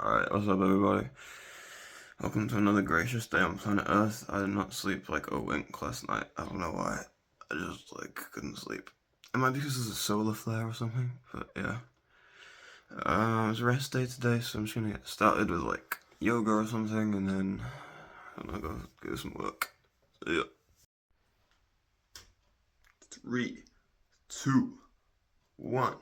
Alright, what's up everybody? Welcome to another gracious day on planet Earth. I did not sleep like a wink last night. I don't know why. I just couldn't sleep. It might be because there's a solar flare or something, but yeah. It's a rest day today, so I'm just gonna get started with yoga or something, and then I'm gonna go do some work. So yeah. 3, 2, 1.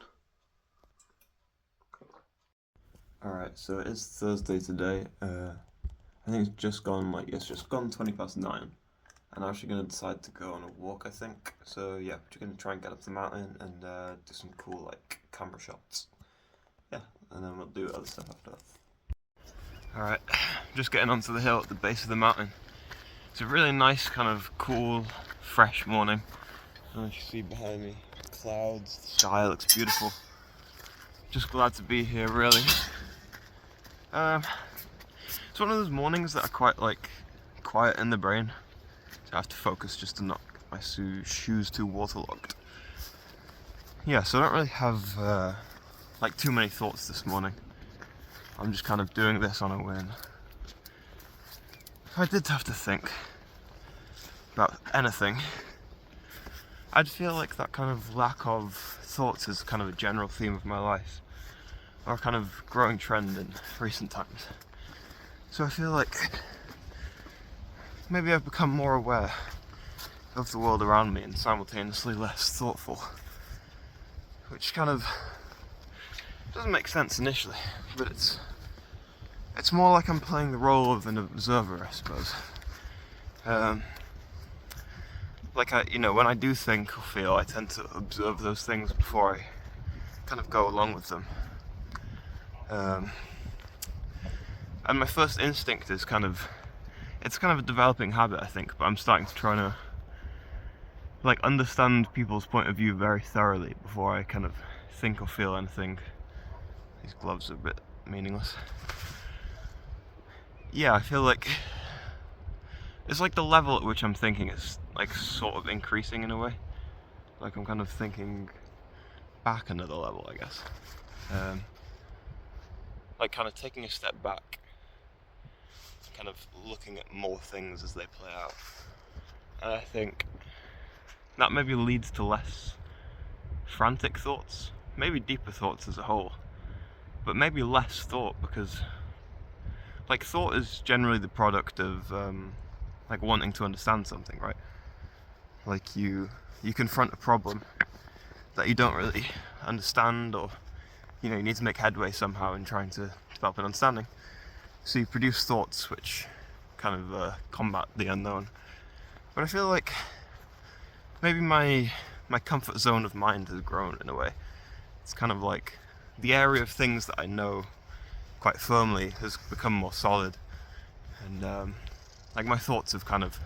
Alright, so it's Thursday today. I think it's just gone 20 past 9. I'm actually going to decide to go on a walk, I think. So yeah, we're going to try and get up the mountain and do some cool camera shots. Yeah, and then we'll do other stuff after that. Alright, just getting onto the hill at the base of the mountain. It's a really nice kind of cool, fresh morning. I don't know if you see behind me, clouds, the sky looks beautiful. Just glad to be here, really. It's one of those mornings that are quite quiet in the brain. So I have to focus just to not get my shoes too waterlogged. Yeah, so I don't really have too many thoughts this morning. I'm just kind of doing this on a whim. If I did have to think about anything, I'd feel like that kind of lack of thoughts is kind of a general theme of my life, or a kind of growing trend in recent times. So I feel like maybe I've become more aware of the world around me and simultaneously less thoughtful, which kind of doesn't make sense initially, but it's more like I'm playing the role of an observer, I suppose. When I do think or feel, I tend to observe those things before I kind of go along with them. And my first instinct is it's kind of a developing habit, I think, but I'm starting to try to understand people's point of view very thoroughly before I kind of think or feel anything. These gloves are a bit meaningless. Yeah, I feel like it's the level at which I'm thinking is sort of increasing in a way. I'm kind of thinking back another level, I guess. Kind of taking a step back, kind of looking at more things as they play out. And I think that maybe leads to less frantic thoughts, maybe deeper thoughts as a whole, but maybe less thought, because thought is generally the product of wanting to understand something, right? You confront a problem that you don't really understand, or you need to make headway somehow in trying to develop an understanding. So you produce thoughts which kind of combat the unknown. But I feel like maybe my comfort zone of mind has grown in a way. It's kind of the area of things that I know quite firmly has become more solid, and my thoughts have kind of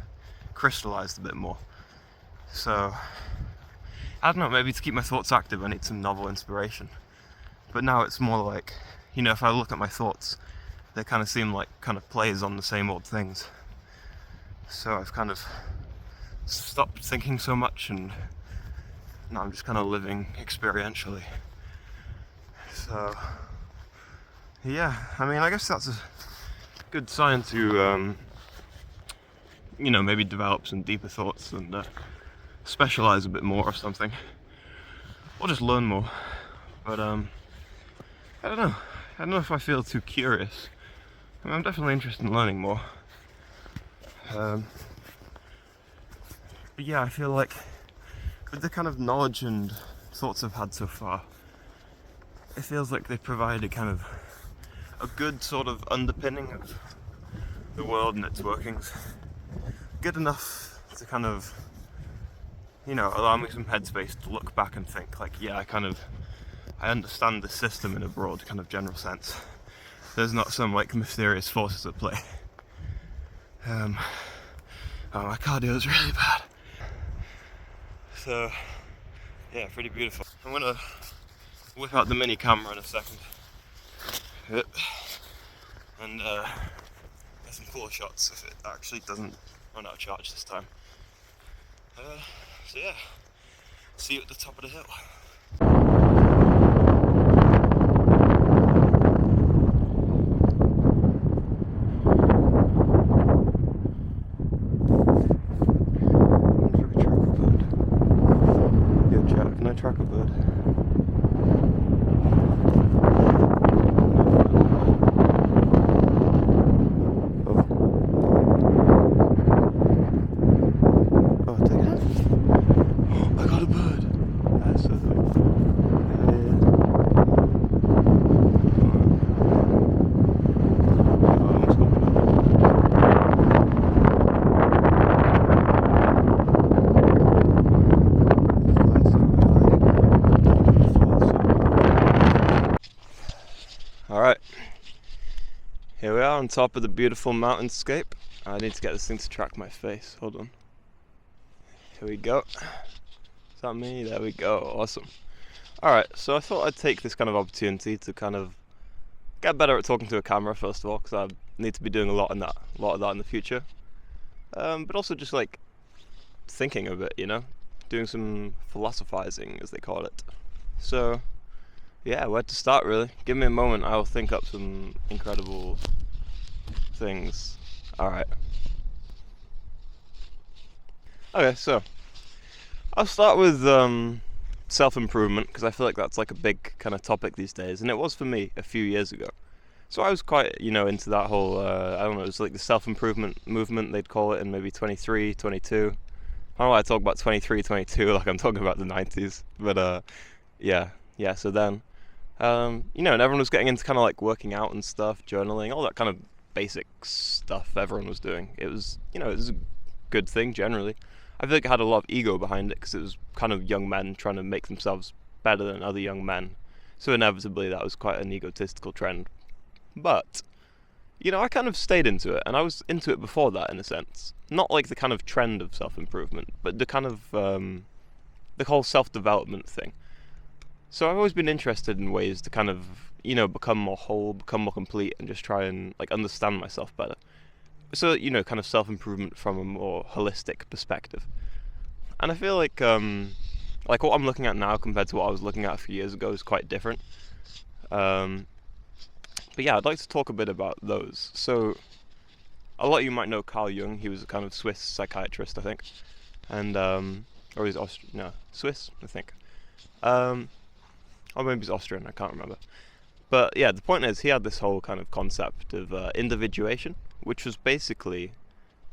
crystallized a bit more. So I don't know, maybe to keep my thoughts active I need some novel inspiration. But now it's more if I look at my thoughts, they kind of seem like plays on the same old things. So I've kind of stopped thinking so much, and now I'm just kind of living experientially. So yeah, I mean, I guess that's a good sign to maybe develop some deeper thoughts and specialize a bit more or something, or just learn more. But I don't know if I feel too curious. I mean, I'm definitely interested in learning more. But yeah, I feel like with the kind of knowledge and thoughts I've had so far, it feels like they provide a kind of a good sort of underpinning of the world and its workings. Good enough to kind of, allow me some headspace to look back and think yeah, I understand the system in a broad kind of general sense. There's not some mysterious forces at play. Oh, my cardio is really bad. So yeah, pretty beautiful. I'm gonna whip out the mini camera in a second and get some cool shots if it actually doesn't run out of charge this time. So yeah, see you at the top of the hill. Here we are on top of the beautiful mountainscape. I need to get this thing to track my face. Hold on. Here we go. Is that me? There we go. Awesome. Alright, so I thought I'd take this kind of opportunity to kind of get better at talking to a camera, first of all, because I need to be doing a lot of that in the future. But also just like thinking a bit, you know? Doing some philosophizing, as they call it. So, yeah, where to start really? Give me a moment, I'll think up some incredible things. Alright. Okay, so I'll start with self-improvement, because I feel like that's like a big kind of topic these days, and it was for me a few years ago. So I was quite, into that whole, I don't know, it was like the self-improvement movement, they'd call it, in maybe 23, 22. I don't know why I talk about 23, 22 like I'm talking about the 90s, but yeah, so then, and everyone was getting into kind of like working out and stuff, journaling, all that kind of basic stuff everyone was doing. It was, it was a good thing generally. I feel like it had a lot of ego behind it, because it was kind of young men trying to make themselves better than other young men. So inevitably that was quite an egotistical trend. But, I kind of stayed into it, and I was into it before that in a sense. Not like the kind of trend of self-improvement, but the kind of, the whole self-development thing. So I've always been interested in ways to kind of, become more whole, become more complete, and just try and, like, understand myself better. So, kind of self-improvement from a more holistic perspective. And I feel like what I'm looking at now compared to what I was looking at a few years ago is quite different. But yeah, I'd like to talk a bit about those. So, a lot of you might know Carl Jung. He was a kind of Swiss psychiatrist, I think. And, or he's Swiss, I think. Or maybe he's Austrian, I can't remember. But yeah, the point is, he had this whole kind of concept of individuation, which was basically,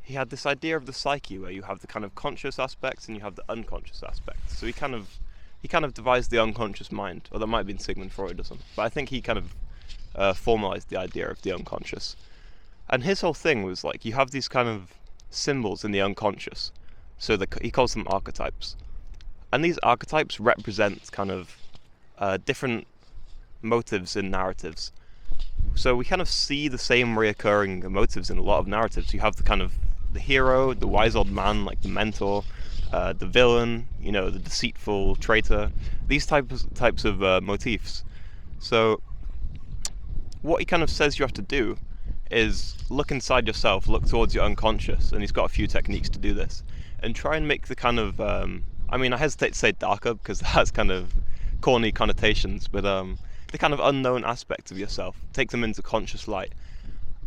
he had this idea of the psyche where you have the kind of conscious aspects and you have the unconscious aspects. So he kind of devised the unconscious mind, or that might have been Sigmund Freud or something. But I think he kind of formalized the idea of the unconscious. And his whole thing was like, you have these kind of symbols in the unconscious. So he calls them archetypes. And these archetypes represent kind of different motives in narratives. So we kind of see the same reoccurring motives in a lot of narratives. You have the kind of the hero, the wise old man, like the mentor, the villain, the deceitful traitor, these types of motifs. So what he kind of says you have to do is look inside yourself, look towards your unconscious, and he's got a few techniques to do this, and try and make the kind of, I hesitate to say darker because that has kind of corny connotations, but the kind of unknown aspects of yourself, take them into conscious light,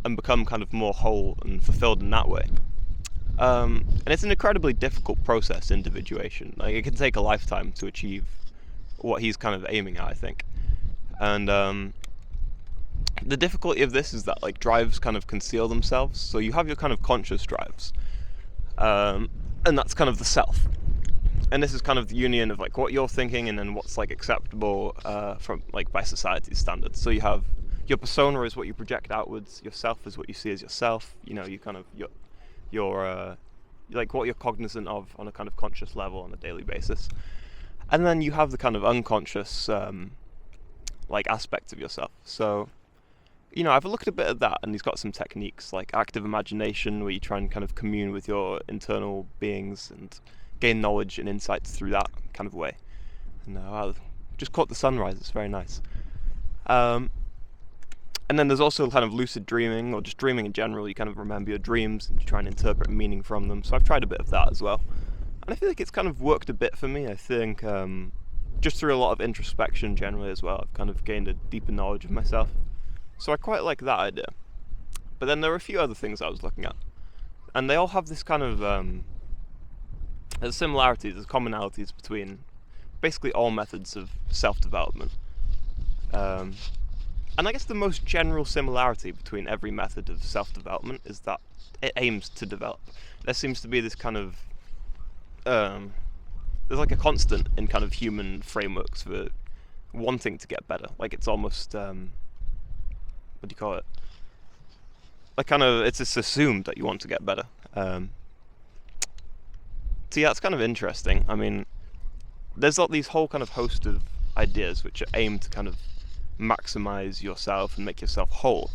and become kind of more whole and fulfilled in that way. And it's an incredibly difficult process, individuation. Like, it can take a lifetime to achieve what he's kind of aiming at, I think. And the difficulty of this is that, like, drives kind of conceal themselves. So you have your kind of conscious drives, and that's kind of the self. And this is kind of the union of like what you're thinking and then what's like acceptable from like by society's standards. So you have your persona is what you project outwards, yourself is what you see as yourself. You kind of your like what you're cognizant of on a kind of conscious level on a daily basis. And then you have the kind of unconscious like aspects of yourself. So I've looked a bit at that, and he's got some techniques like active imagination, where you try and kind of commune with your internal beings and gain knowledge and insights through that kind of way. And I just caught the sunrise, it's very nice. And then there's also kind of lucid dreaming, or just dreaming in general. You kind of remember your dreams and you try and interpret meaning from them. So I've tried a bit of that as well. And I feel like it's kind of worked a bit for me, I think, just through a lot of introspection generally as well. I've kind of gained a deeper knowledge of myself. So I quite like that idea. But then there are a few other things I was looking at. And they all have this kind of, there's similarities, there's commonalities between basically all methods of self-development. And I guess the most general similarity between every method of self-development is that it aims to develop. There seems to be this kind of, there's like a constant in kind of human frameworks for wanting to get better. Like it's almost, what do you call it? Like kind of, it's just assumed that you want to get better. So yeah, it's kind of interesting. I mean, there's like these whole kind of host of ideas which are aimed to kind of maximize yourself and make yourself whole.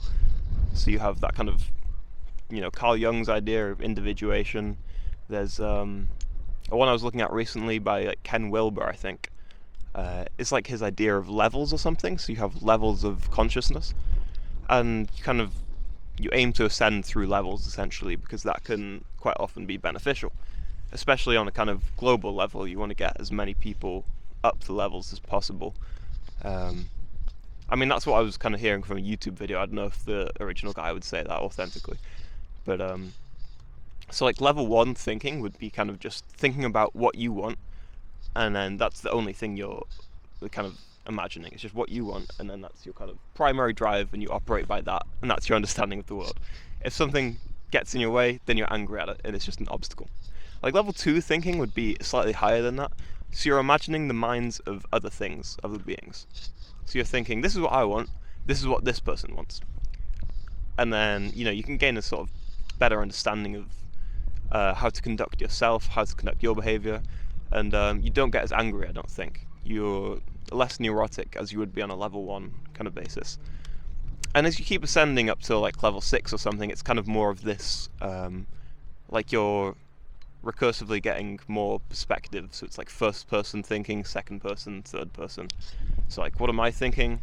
So you have that kind of, Carl Jung's idea of individuation. There's one I was looking at recently by Ken Wilber, I think. It's like his idea of levels or something. So you have levels of consciousness, and you aim to ascend through levels essentially, because that can quite often be beneficial, especially on a kind of global level. You want to get as many people up the levels as possible. I mean, that's what I was kind of hearing from a YouTube video. I don't know if the original guy would say that authentically, but so like level 1 thinking would be kind of just thinking about what you want, and then that's the only thing you're kind of imagining. It's just what you want, and then that's your kind of primary drive, and you operate by that, and that's your understanding of the world. If something gets in your way, then you're angry at it, and it's just an obstacle. Like level 2 thinking would be slightly higher than that. So you're imagining the minds of other things, other beings. So you're thinking, this is what I want, this is what this person wants. And then, you can gain a sort of better understanding of how to conduct yourself, how to conduct your behavior, and you don't get as angry, I don't think. You're less neurotic as you would be on a level 1 kind of basis. And as you keep ascending up to like level 6 or something, it's kind of more of this, like you're recursively getting more perspective. So it's like first person thinking, second person, third person. So like, what am I thinking?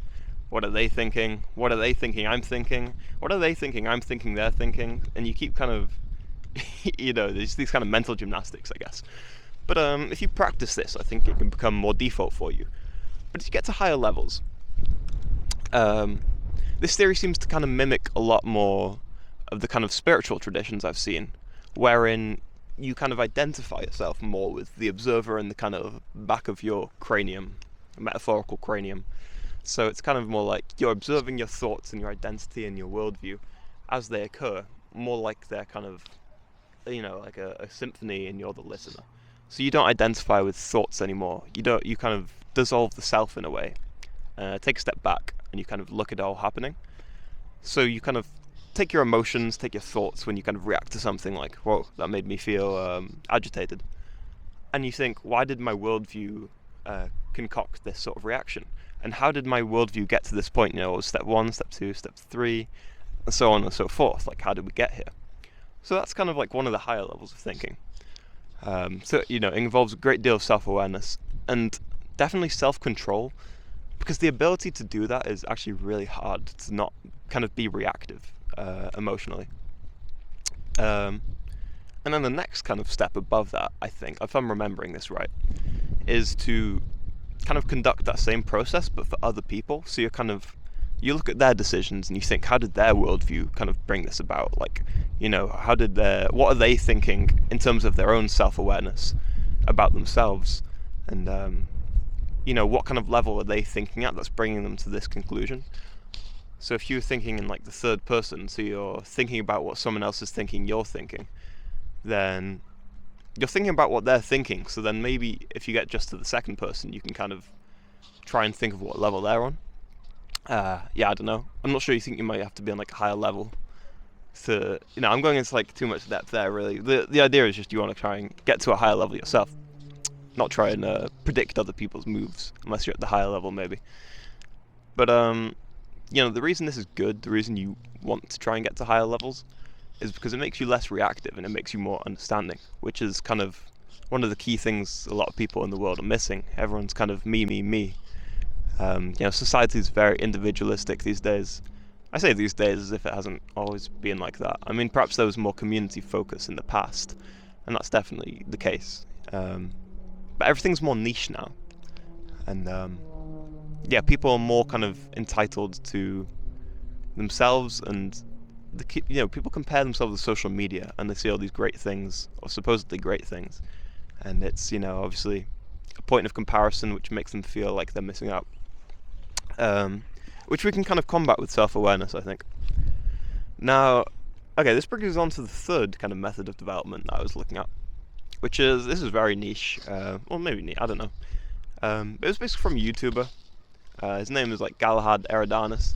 What are they thinking? What are they thinking I'm thinking? What are they thinking I'm thinking they're thinking? And you keep kind of, there's these kind of mental gymnastics, I guess. But if you practice this, I think it can become more default for you. But as you get to higher levels, this theory seems to kind of mimic a lot more of the kind of spiritual traditions I've seen, wherein you kind of identify yourself more with the observer in the kind of back of your cranium, metaphorical cranium. So it's kind of more like you're observing your thoughts and your identity and your worldview as they occur, more like they're kind of, like a symphony, and you're the listener. So you don't identify with thoughts anymore. You kind of dissolve the self in a way, take a step back, and you kind of look at it all happening. So you kind of take your emotions, take your thoughts when you kind of react to something like, whoa, that made me feel agitated. And you think, why did my worldview concoct this sort of reaction? And how did my worldview get to this point? Step 1, step 2, step 3, and so on and so forth. Like, how did we get here? So that's kind of like one of the higher levels of thinking. So, it involves a great deal of self-awareness and definitely self-control, because the ability to do that is actually really hard, to not kind of be reactive emotionally. And then the next kind of step above that, I think, if I'm remembering this right, is to kind of conduct that same process but for other people. So you look at their decisions and you think, how did their worldview kind of bring this about? Like, what are they thinking in terms of their own self-awareness about themselves? And what kind of level are they thinking at that's bringing them to this conclusion? So if you're thinking in like the third person, so you're thinking about what someone else is thinking you're thinking, then you're thinking about what they're thinking. So then maybe if you get just to the second person, you can kind of try and think of what level they're on. I don't know. I'm not sure. You think you might have to be on like a higher level to, I'm going into like too much depth there, really. The idea is just you want to try and get to a higher level yourself, not try and predict other people's moves, unless you're at the higher level maybe. But the reason this is good, the reason you want to try and get to higher levels, is because it makes you less reactive and it makes you more understanding, which is kind of one of the key things a lot of people in the world are missing. Everyone's kind of me. Society is very individualistic these days. I say these days as if it hasn't always been like that. I mean, perhaps there was more community focus in the past, and that's definitely the case. But everything's more niche now. And people are more kind of entitled to themselves, and people compare themselves with social media, and they see all these great things, or supposedly great things, and it's obviously a point of comparison which makes them feel like they're missing out, which we can kind of combat with self-awareness, I think. Now, okay, this brings us on to the third kind of method of development that I was looking at, which is, this is very niche, well maybe niche, I don't know. It was basically from a YouTuber. His name is like Galahad Eridanus.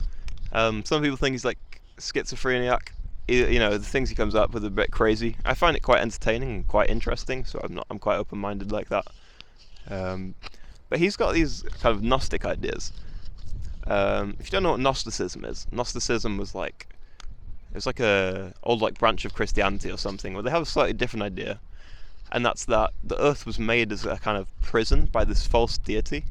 Some people think he's like schizophrenic. The things he comes up with are a bit crazy. I find it quite entertaining and quite interesting, so I'm quite open-minded like that. But he's got these kind of Gnostic ideas. If you don't know what Gnosticism is, Gnosticism was like It's like a old like branch of Christianity or something, where they have a slightly different idea, and that's that the Earth was made as a kind of prison by this false deity,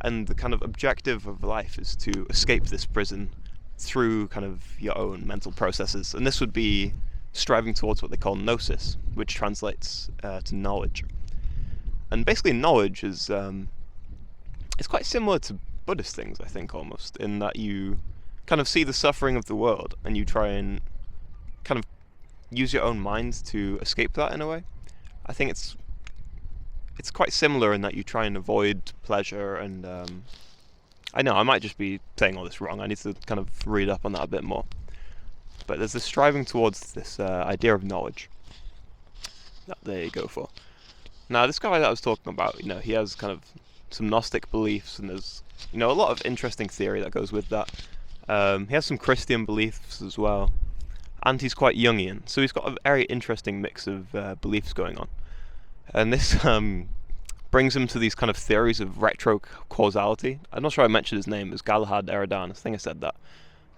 and the kind of objective of life is to escape this prison through kind of your own mental processes, and this would be striving towards what they call gnosis, which translates to knowledge. And basically, knowledge is it's quite similar to Buddhist things, I think, almost, in that you kind of see the suffering of the world and you try and kind of use your own mind to escape that in a way. I think it's quite similar in that you try and avoid pleasure, and I know I might just be saying all this wrong. I need to kind of read up on that a bit more. But there's this striving towards this idea of knowledge that they go for. Now, this guy that I was talking about, he has kind of some Gnostic beliefs, and there's, a lot of interesting theory that goes with that. He has some Christian beliefs as well, and he's quite Jungian, so he's got a very interesting mix of beliefs going on. And this brings him to these kind of theories of retro-causality. I'm not sure I mentioned his name. It was Galahad Eredan. I think I said that.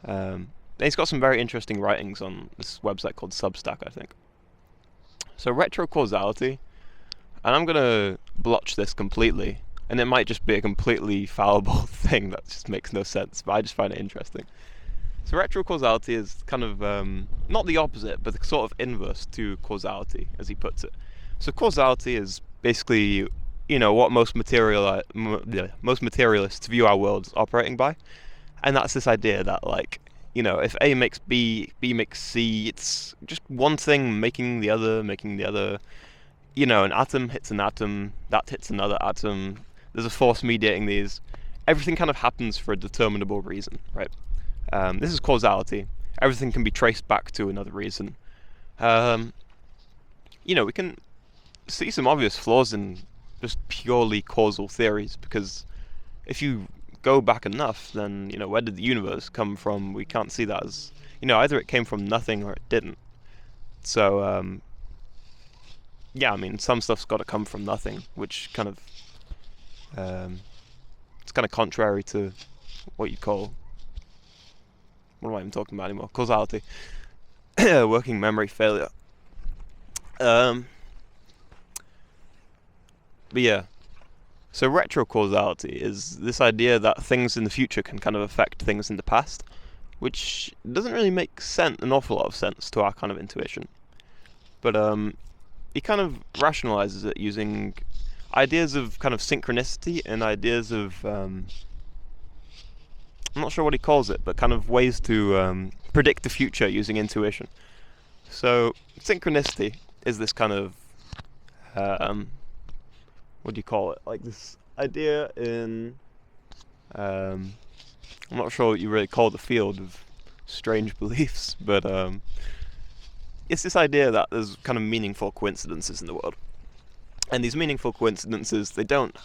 And he's got some very interesting writings on this website called Substack, I think. So retro-causality, and I'm going to blotch this completely, and it might just be a completely fallible thing that just makes no sense, but I just find it interesting. So retro-causality is kind of, not the opposite, but the sort of inverse to causality, as he puts it. So causality is basically, what most materialists view our world as operating by. And that's this idea that, like, if A makes B, B makes C, it's just one thing making the other. An atom hits an atom, that hits another atom, there's a force mediating these. Everything kind of happens for a determinable reason, right? This is causality. Everything can be traced back to another reason. We can see some obvious flaws in just purely causal theories, because if you go back enough, then, where did the universe come from? We can't see that as, either it came from nothing or it didn't. So, some stuff's got to come from nothing, which kind of, it's kind of contrary to what you'd call, what am I even talking about anymore? Causality. Working memory failure. But yeah, so retrocausality is this idea that things in the future can kind of affect things in the past, which doesn't really make an awful lot of sense to our kind of intuition. But he kind of rationalizes it using ideas of kind of synchronicity and ideas of, I'm not sure what he calls it, but kind of ways to predict the future using intuition. So synchronicity is this kind of, what do you call it? Like this idea in, I'm not sure what you really call the field of strange beliefs, but it's this idea that there's kind of meaningful coincidences in the world. And these meaningful coincidences, they don't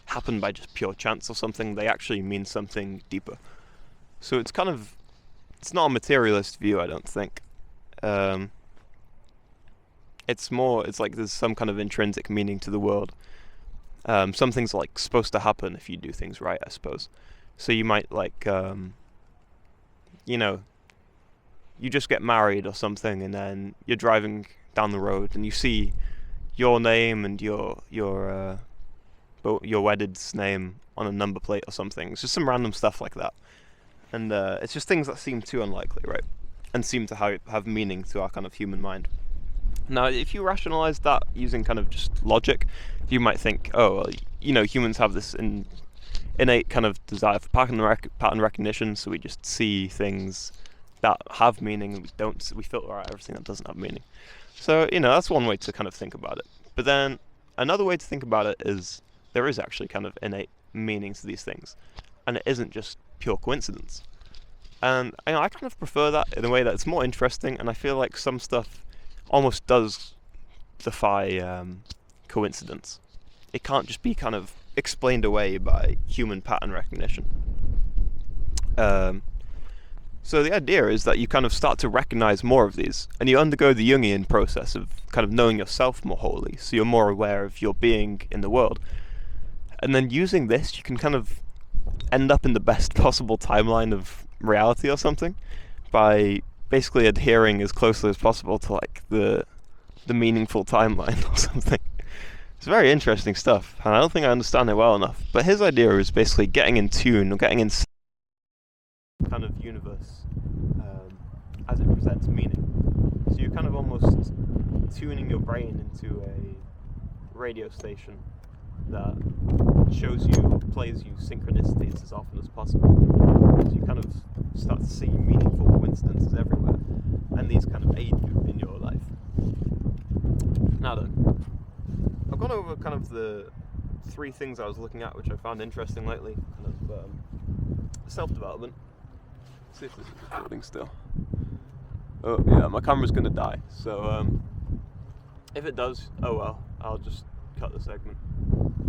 happen by just pure chance or something, they actually mean something deeper. So it's not a materialist view, I don't think. It's like there's some kind of intrinsic meaning to the world. Some things are like supposed to happen if you do things right, I suppose. So you might like, you just get married or something, and then you're driving down the road and you see your name and your wedded's name on a number plate or something. It's just some random stuff like that, and it's just things that seem too unlikely, right? And seem to have meaning to our kind of human mind. Now, if you rationalize that using kind of just logic, you might think, humans have this innate kind of desire for pattern recognition, so we just see things that have meaning, and we filter out everything that doesn't have meaning. So, that's one way to kind of think about it. But then, another way to think about it is, there is actually kind of innate meaning to these things, and it isn't just pure coincidence. And I kind of prefer that in a way that's more interesting, and I feel like some stuff almost does defy coincidence. It can't just be kind of explained away by human pattern recognition. So the idea is that you kind of start to recognize more of these, and you undergo the Jungian process of kind of knowing yourself more wholly, so you're more aware of your being in the world. And then using this, you can kind of end up in the best possible timeline of reality or something by basically adhering as closely as possible to like the meaningful timeline or something. It's very interesting stuff, and I don't think I understand it well enough. But his idea is basically getting in tune, or getting in kind of universe as it presents meaning. So you're kind of almost tuning your brain into a radio station that shows you or plays you synchronicities as often as possible. So you kind of start to see meaningful coincidences everywhere, and these kind of aid you in your life. Now then, I've gone over kind of the 3 things I was looking at which I found interesting lately. Kind of self-development. Let's see if this is recording still. Oh yeah, my camera's gonna die, so if it does, oh well, I'll just cut the segment.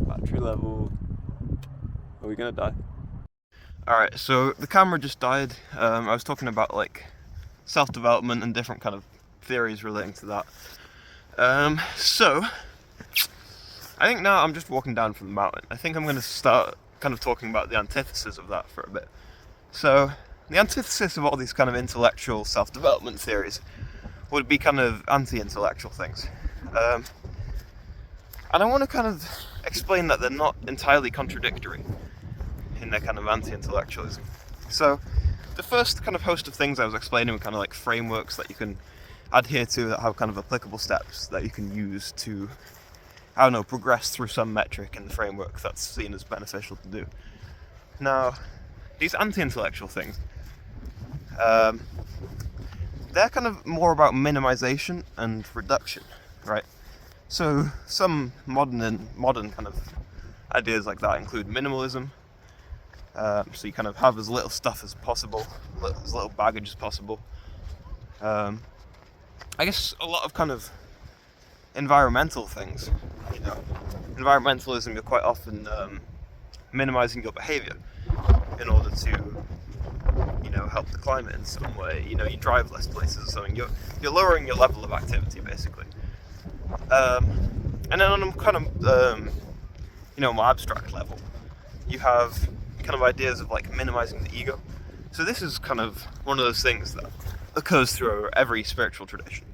Battery level. Are we gonna die? Alright, so the camera just died. I was talking about like self-development and different kind of theories relating to that. So I think now I'm just walking down from the mountain. I think I'm going to start kind of talking about the antithesis of that for a bit. So the antithesis of all these kind of intellectual self-development theories would be kind of anti-intellectual things. And I want to kind of explain that they're not entirely contradictory in their kind of anti-intellectualism. So the first kind of host of things I was explaining were kind of like frameworks that you can adhere to that have kind of applicable steps that you can use to, I don't know, progress through some metric in the framework that's seen as beneficial to do. Now, these anti-intellectual things, they're kind of more about minimization and reduction, right? So some modern kind of ideas like that include minimalism. So you kind of have as little stuff as possible, as little baggage as possible. I guess a lot of kind of environmental things, you know, environmentalism, you're quite often minimizing your behavior in order to, you know, help the climate in some way. You know, you drive less places or something. You're lowering your level of activity, basically. And then on a kind of, you know, more abstract level, you have kind of ideas of like minimizing the ego. So this is kind of one of those things that occurs through every spiritual tradition.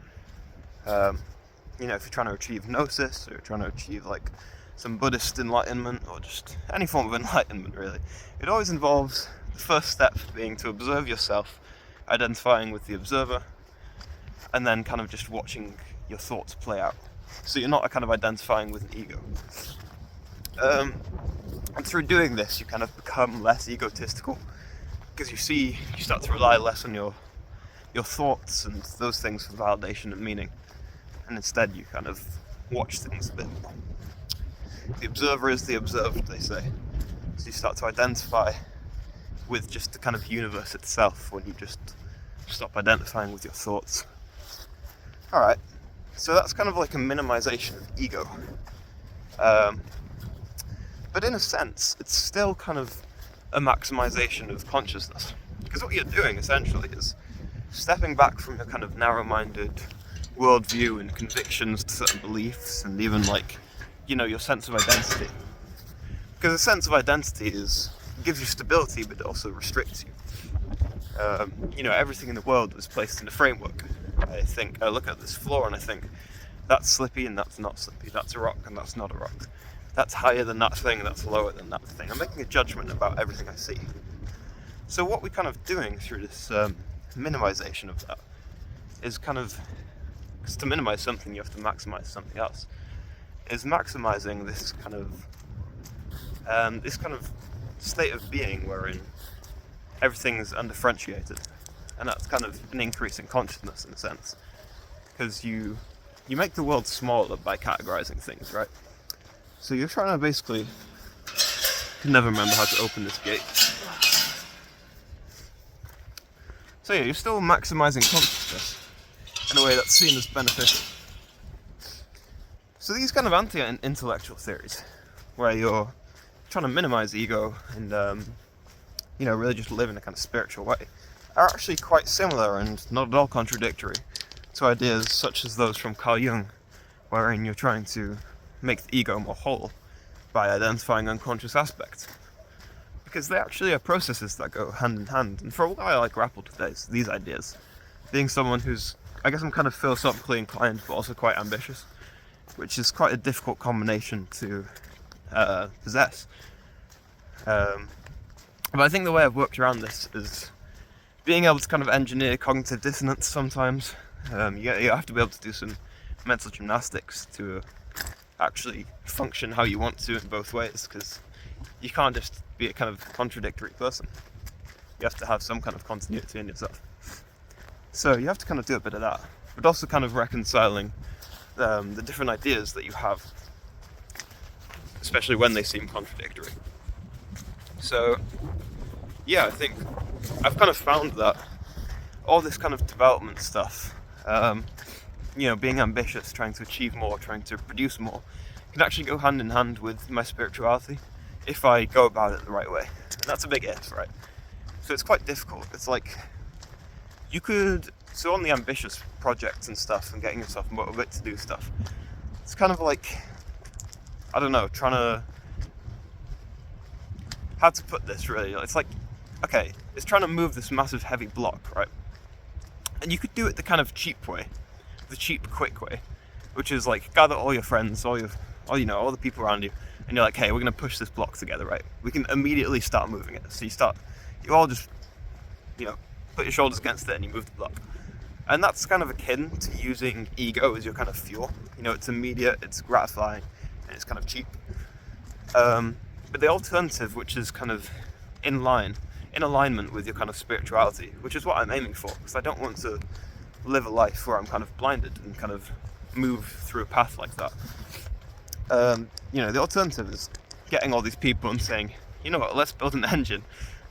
You know, if you're trying to achieve gnosis, or you're trying to achieve like some Buddhist enlightenment, or just any form of enlightenment really, it always involves the first step being to observe yourself, identifying with the observer, and then kind of just watching your thoughts play out. So you're not kind of identifying with an ego. And through doing this, you kind of become less egotistical, because you start to rely less on your thoughts and those things for validation and meaning, and instead you kind of watch things a bit more. The observer is the observed, they say. So you start to identify with just the kind of universe itself when you just stop identifying with your thoughts. Alright, so that's kind of like a minimization of ego. But in a sense, it's still kind of a maximization of consciousness. Because what you're doing essentially is stepping back from your kind of narrow-minded worldview and convictions to certain beliefs, and even like, you know, your sense of identity. Because a sense of identity gives you stability, but it also restricts you. You know, everything in the world was placed in a framework. I look at this floor and I think, that's slippy and that's not slippy, that's a rock and that's not a rock. That's higher than that thing, that's lower than that thing. I'm making a judgment about everything I see. So what we're kind of doing through this minimization of that is kind of, because to minimize something you have to maximize something else, is maximizing this kind of state of being wherein everything's undifferentiated, and that's kind of an increase in consciousness in a sense, because you make the world smaller by categorizing things, right? So you're trying to basically, I can never remember how to open this gate. So yeah, you're still maximizing consciousness in a way that's seen as beneficial. So these kind of anti-intellectual theories, where you're trying to minimize ego and, you know, really just live in a kind of spiritual way, are actually quite similar and not at all contradictory to ideas such as those from Carl Jung, wherein you're trying to make the ego more whole by identifying unconscious aspects. Because they actually are processes that go hand in hand, and for a while I grappled with these ideas. being someone who's, I guess I'm kind of philosophically inclined, but also quite ambitious, which is quite a difficult combination to possess. But I think the way I've worked around this is being able to kind of engineer cognitive dissonance sometimes. You have to be able to do some mental gymnastics to actually function how you want to in both ways, because you can't just be a kind of contradictory person. You have to have some kind of continuity in yourself. So you have to kind of do a bit of that, but also kind of reconciling the different ideas that you have, especially when they seem contradictory. So yeah, I think I've kind of found that all this kind of development stuff, being ambitious, trying to achieve more, trying to produce more, can actually go hand in hand with my spirituality if I go about it the right way. And that's a big if, right? So it's quite difficult. It's like, so on the ambitious projects and stuff and getting yourself motivated to do stuff, it's kind of like, I don't know, how to put this really, it's like, okay, it's trying to move this massive heavy block, right? And you could do it the kind of cheap way, the cheap, quick way, which is like gather all your friends, all the people around you, and you're like, hey, we're gonna push this block together, right? We can immediately start moving it. So you all just, put your shoulders against it and you move the block. And that's kind of akin to using ego as your kind of fuel. It's immediate, it's gratifying, and it's kind of cheap. But the alternative, which is kind of in alignment with your kind of spirituality, which is what I'm aiming for, because I don't want to live a life where I'm kind of blinded and kind of move through a path like that. The alternative is getting all these people and saying, you know what, let's build an engine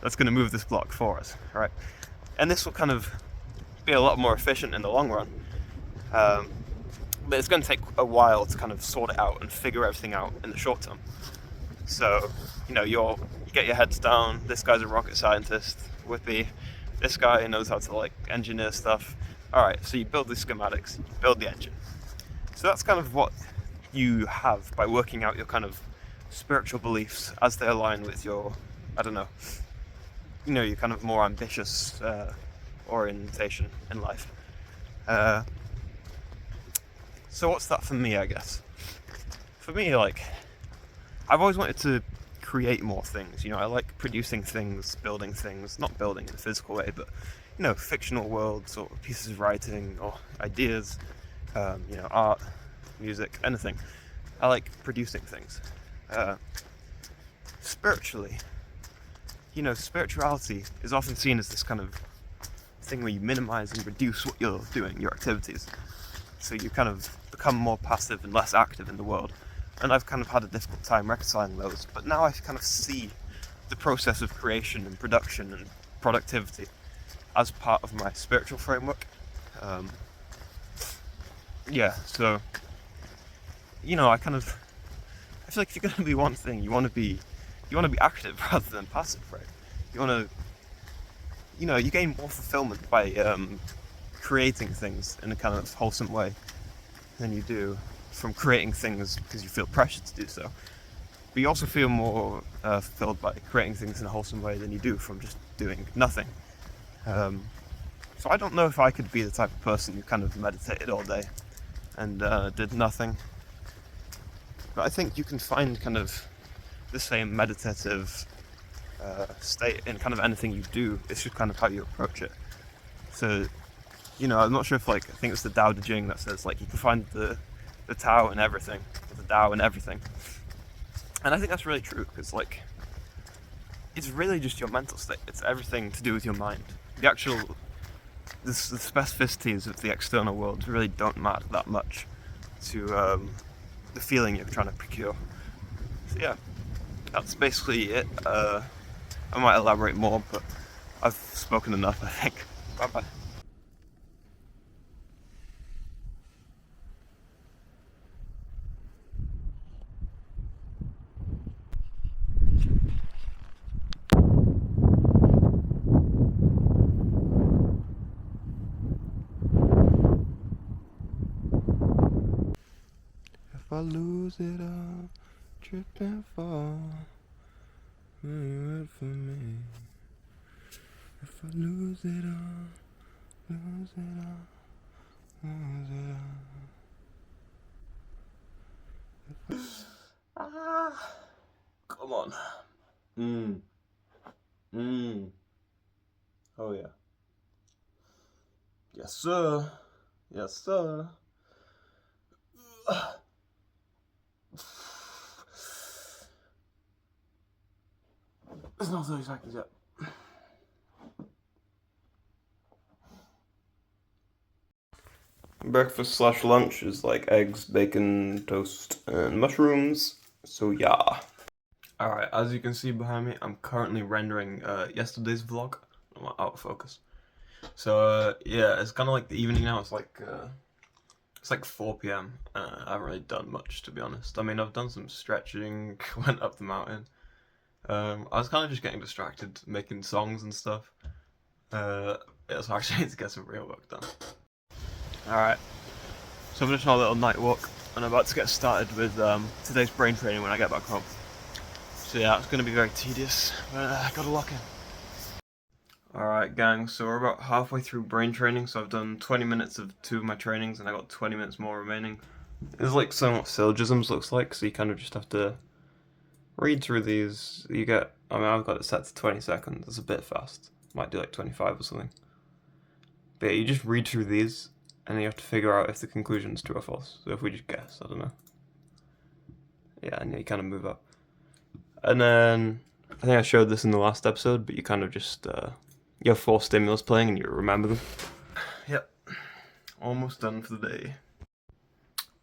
that's going to move this block for us, right? And this will kind of be a lot more efficient in the long run. But it's going to take a while to kind of sort it out and figure everything out in the short term. So, you get your heads down, this guy's a rocket scientist, Whippy, this guy knows how to engineer stuff. Alright, so you build the schematics, you build the engine. So that's kind of what you have by working out your kind of spiritual beliefs as they align with your, your kind of more ambitious orientation in life. So what's that for me, I guess? For me, I've always wanted to create more things. I like producing things, building things, not building in a physical way, but, fictional worlds or pieces of writing or ideas, art, music, anything. I like producing things. Spiritually, spirituality is often seen as this kind of thing where you minimize and reduce what you're doing, your activities. So you kind of become more passive and less active in the world. And I've kind of had a difficult time reconciling those, but now I kind of see the process of creation and production and productivity as part of my spiritual framework. So I feel like if you're going to be one thing, you want to be active rather than passive, right? You want to, you gain more fulfillment by creating things in a kind of wholesome way than you do from creating things because you feel pressure to do so. But you also feel more fulfilled by creating things in a wholesome way than you do from just doing nothing. So I don't know if I could be the type of person who kind of meditated all day and did nothing. But I think you can find kind of the same meditative state in kind of anything you do. It's just kind of how you approach it. So, I'm not sure if I think it's the Tao Te Ching that says you can find the Tao in everything, the Tao in everything. And I think that's really true because it's really just your mental state. It's everything to do with your mind. The specificities of the external world really don't matter that much to the feeling you're trying to procure. So yeah, that's basically it. I might elaborate more, but I've spoken enough, I think. Bye bye. If I lose it all, trip and fall, will you wait for me? If I lose it all, Lose it all, lose it all. Ah, come on. Oh yeah. Yes sir. Yes sir. It's not 30 seconds yet. Breakfast slash lunch is like eggs, bacon, toast, and mushrooms. So yeah. Alright, as you can see behind me, I'm currently rendering yesterday's vlog. I'm out of focus. So yeah, it's kind of like the evening now. It's like 4 p.m. I haven't really done much, to be honest. I mean, I've done some stretching, went up the mountain. I was kind of just getting distracted, making songs and stuff. Yeah, so I actually need to get some real work done. Alright, so I'm just on a little night walk, and I'm about to get started with today's brain training when I get back home. So yeah, it's going to be very tedious, but I gotta lock in. Alright gang, so we're about halfway through brain training, so I've done 20 minutes of 2 of my trainings, and I got 20 minutes more remaining. It's like somewhat syllogisms looks like, so you kind of just have to read through these. You get, I mean, I've got it set to 20 seconds, it's a bit fast. Might do like 25 or something. But yeah, you just read through these, and then you have to figure out if the conclusion's true or false. So if we just guess, I don't know. Yeah, and you kind of move up. And then, I think I showed this in the last episode, but you kind of just, you have 4 stimulus playing and you remember them. Yep, almost done for the day.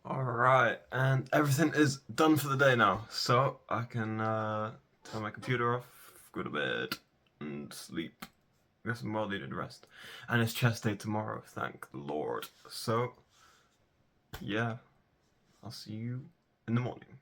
Alright, and everything is done for the day now, so I can turn my computer off, go to bed, and sleep. Get some well needed rest. And it's chest day tomorrow, thank the Lord. So, yeah, I'll see you in the morning.